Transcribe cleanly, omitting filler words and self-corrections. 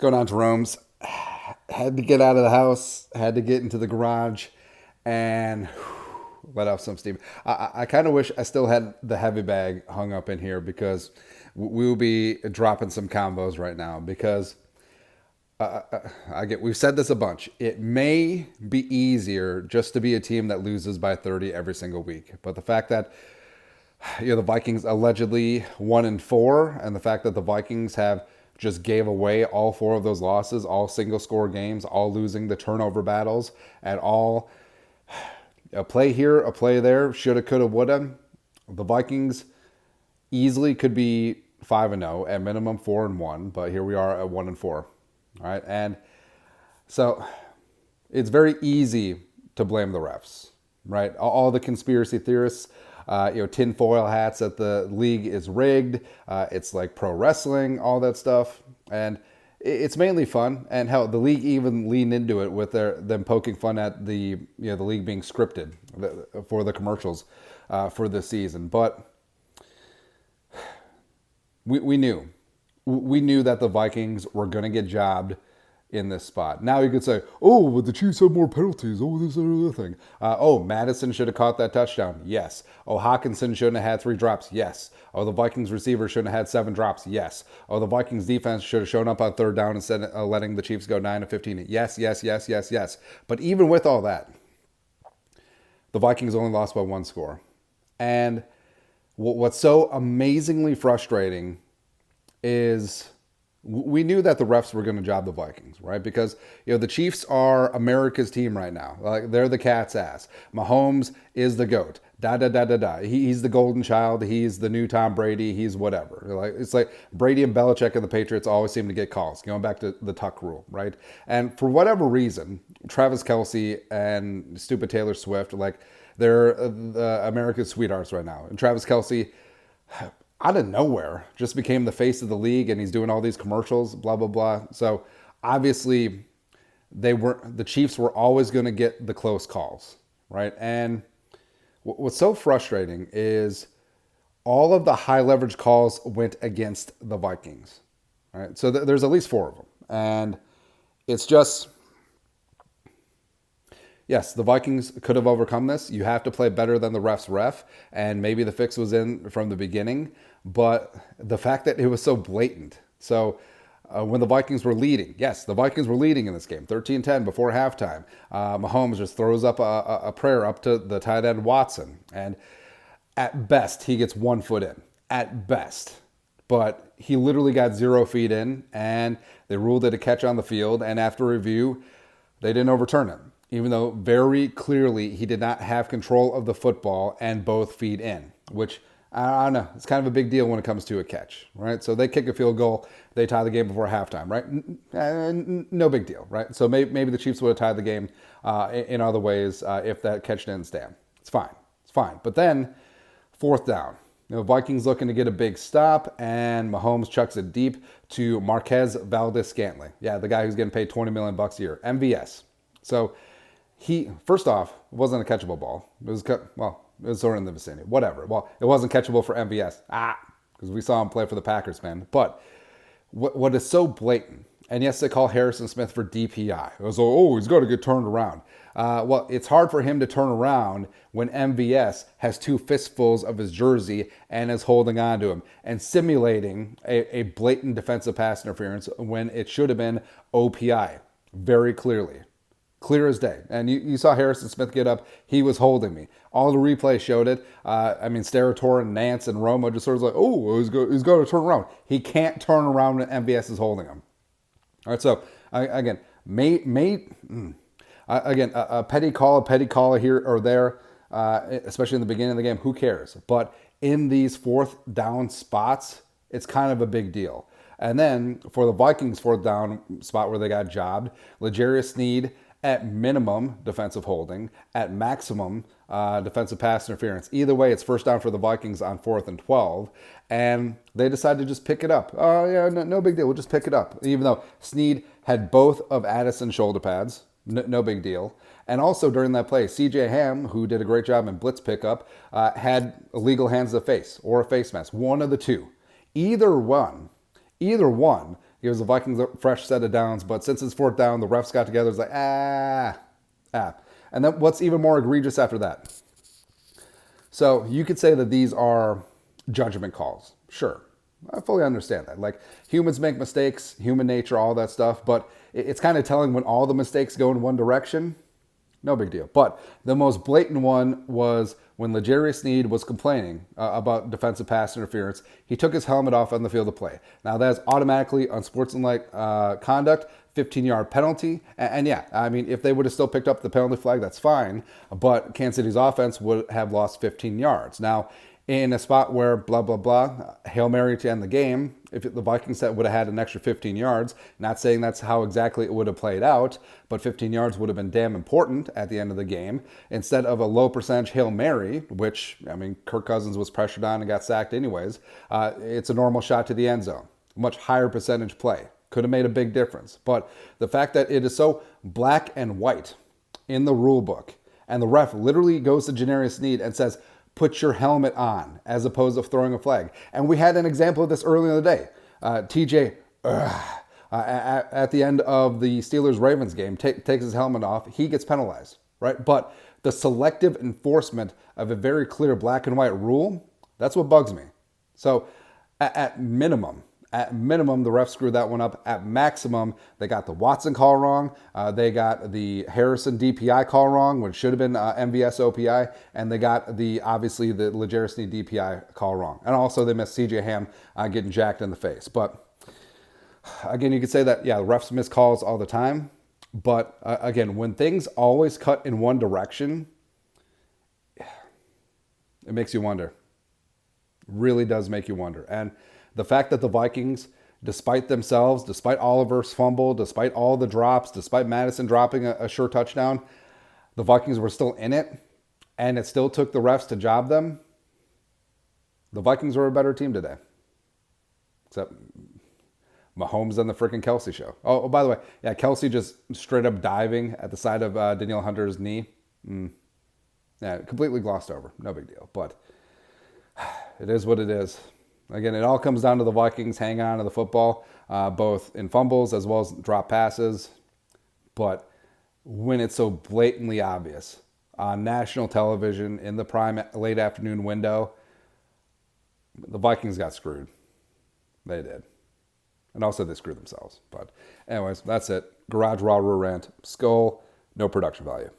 going on, Jerome's? Had to get out of the house, had to get into the garage, and let off some steam. I kind of wish I still had the heavy bag hung up in here because we will be dropping some combos right now. Because we've said this a bunch. It may be easier just to be a team that loses by 30 every single week, but the fact that the Vikings allegedly 1-4, and the fact that the Vikings have just gave away all four of those losses, all single score games, all losing the turnover battles, and all a play here, a play there, shoulda, coulda, woulda. The Vikings easily could be 5-0, at minimum 4-1, but here we are at 1-4. All right, and so it's very easy to blame the refs, right? All the conspiracy theorists, tinfoil hats that the league is rigged. It's like pro wrestling, all that stuff, and it's mainly fun. And hell, the league even leaned into it with them poking fun at the league being scripted for the commercials for this season. But we knew that the Vikings were going to get jobbed in this spot. Now you could say, oh, but the Chiefs have more penalties. Oh, this and other thing. Madison should have caught that touchdown. Yes. Oh, Hawkinson shouldn't have had 3 drops. Yes. Oh, the Vikings receiver shouldn't have had 7 drops. Yes. Oh, the Vikings defense should have shown up on 3rd down instead of letting the Chiefs go 9-15. Yes, yes, yes, yes, yes. But even with all that, the Vikings only lost by 1 score. And what's so amazingly frustrating is we knew that the refs were going to job the Vikings, right? Because the Chiefs are America's team right now. Like, they're the cat's ass. Mahomes is the GOAT. He's the golden child. He's the new Tom Brady. He's whatever. It's like Brady and Belichick and the Patriots always seem to get calls, going back to the Tuck rule, right? And for whatever reason, Travis Kelce and stupid Taylor Swift, they're America's sweethearts right now. And Travis Kelce, out of nowhere, just became the face of the league, and he's doing all these commercials, blah, blah, blah. So obviously the Chiefs were always going to get the close calls, right? And what's so frustrating is all of the high leverage calls went against the Vikings, right? So there's at least 4 of them. And it's just, yes, the Vikings could have overcome this. You have to play better than the ref's ref, and maybe the fix was in from the beginning. But the fact that it was so blatant. So when the Vikings were leading, yes, the Vikings were leading in this game, 13-10 before halftime. Mahomes just throws up a prayer up to the tight end Watson. And at best, he gets 1 foot in. At best. But he literally got 0 feet in, and they ruled it a catch on the field. And after review, they didn't overturn it, even though very clearly he did not have control of the football and both feet in, which, I don't know, it's kind of a big deal when it comes to a catch, right? So they kick a field goal, they tie the game before halftime, right? No big deal, right? So maybe the Chiefs would have tied the game in other ways if that catch didn't stand. It's fine. But then, 4th down. Vikings looking to get a big stop, and Mahomes chucks it deep to Marquez Valdes-Scantling. Yeah, the guy who's getting paid $20 million a year, MVS. So he, first off, wasn't a catchable ball. It was sort of in the vicinity. Whatever. Well, it wasn't catchable for MVS. Because we saw him play for the Packers, man. But what is so blatant, and yes, they call Harrison Smith for DPI. It was, he's got to get turned around. Well, it's hard for him to turn around when MVS has 2 fistfuls of his jersey and is holding on to him and simulating a blatant defensive pass interference when it should have been OPI. Very clearly. Clear as day. And you saw Harrison Smith get up. He was holding me. All the replay showed it. Steratore and Nance and Romo just sort of he's got to turn around. He can't turn around when MVS is holding him. All right, so again, a petty call here or there, especially in the beginning of the game, who cares? But in these 4th down spots, it's kind of a big deal. And then for the Vikings 4th down spot where they got jobbed, L'Jarius Sneed, at minimum, defensive holding. At maximum, defensive pass interference. Either way, it's 1st down for the Vikings on 4th and 12. And they decided to just pick it up. No big deal. We'll just pick it up. Even though Sneed had both of Addison's shoulder pads. No big deal. And also during that play, C.J. Ham, who did a great job in blitz pickup, had illegal hands to the face or a face mask. One of the two. Either one gives the Vikings a fresh set of downs. But since it's fourth down, the refs got together. It's like, And then what's even more egregious after that? So you could say that these are judgment calls. Sure. I fully understand that. Like, humans make mistakes, human nature, all that stuff. But it's kind of telling when all the mistakes go in one direction. No big deal. But the most blatant one was when L'Jarius Sneed was complaining about defensive pass interference. He took his helmet off on the field of play. Now, that is automatically unsportsmanlike conduct, 15-yard penalty. And yeah, I mean, if they would have still picked up the penalty flag, that's fine. But Kansas City's offense would have lost 15 yards. Now, in a spot where blah, blah, blah, Hail Mary to end the game, if the Vikings would have had an extra 15 yards, not saying that's how exactly it would have played out, but 15 yards would have been damn important at the end of the game. Instead of a low percentage Hail Mary, which, I mean, Kirk Cousins was pressured on and got sacked anyways, it's a normal shot to the end zone. Much higher percentage play. Could have made a big difference. But the fact that it is so black and white in the rule book, and the ref literally goes to L'Jarius Sneed and says, put your helmet on, as opposed to throwing a flag. And we had an example of this earlier in the day. TJ, at the end of the Steelers-Ravens game, takes his helmet off. He gets penalized, right? But the selective enforcement of a very clear black and white rule, that's what bugs me. So at minimum, the refs screwed that one up. At maximum, they got the Watson call wrong. They got the Harrison DPI call wrong, which should have been MVS OPI. And they got obviously the L'Jarius Sneed DPI call wrong. And also they missed CJ Ham getting jacked in the face. But again, you could say that, yeah, the refs miss calls all the time. But again, when things always cut in one direction, it makes you wonder. Really does make you wonder. And the fact that the Vikings, despite themselves, despite Oliver's fumble, despite all the drops, despite Madison dropping a sure touchdown, the Vikings were still in it, and it still took the refs to job them. The Vikings were a better team today. Except Mahomes and the freaking Kelsey show. Oh, by the way, yeah, Kelsey just straight up diving at the side of Danielle Hunter's knee. Yeah, completely glossed over. No big deal. But it is what it is. Again, it all comes down to the Vikings hang on to the football, both in fumbles as well as drop passes. But when it's so blatantly obvious on national television in the prime late afternoon window, the Vikings got screwed. They did. And also they screwed themselves. But anyways, that's it. Garage Raw Rant. Skull, no production value.